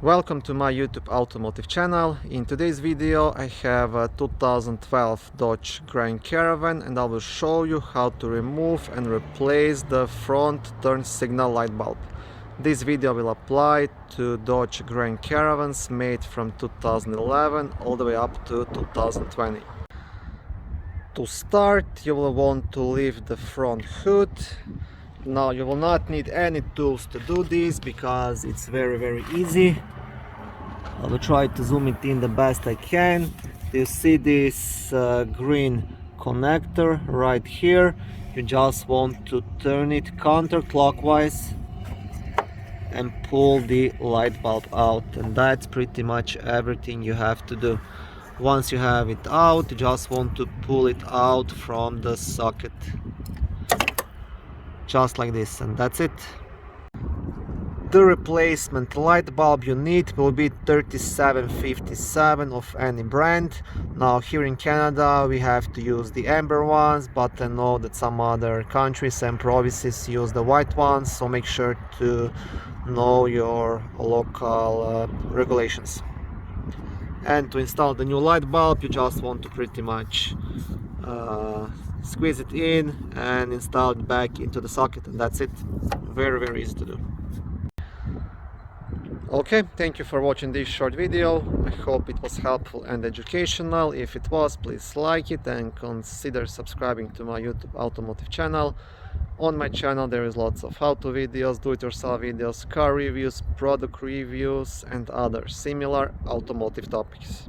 Welcome to my YouTube automotive channel. In today's video I have a 2012 Dodge Grand Caravan and I will show you how to remove and replace the front turn signal light bulb. This video will apply to Dodge Grand Caravans made from 2011 all the way up to 2020. To start, you will want to lift the front hood. Now you will not need any tools to do this because it's very easy. I will try to zoom it in the best I can. You see this green connector right here. You just want to turn it counterclockwise and pull the light bulb out, and that's pretty much everything you have to do. Once you have it out, you just want to pull it out from the socket, just like this, and that's it. The replacement light bulb you need will be 3757 of any brand. Now here in Canada we have to use the amber ones, but I know that some other countries and provinces use the white ones, so make sure to know your local regulations. And to install the new light bulb, you just want to pretty much squeeze it in and install it back into the socket, and that's it. Very easy to do. Okay, thank you for watching this short video. I hope it was helpful and educational. If it was, please like it and consider subscribing to my YouTube automotive channel. On my channel there is lots of how-to videos, do-it-yourself videos, car reviews, product reviews and other similar automotive topics.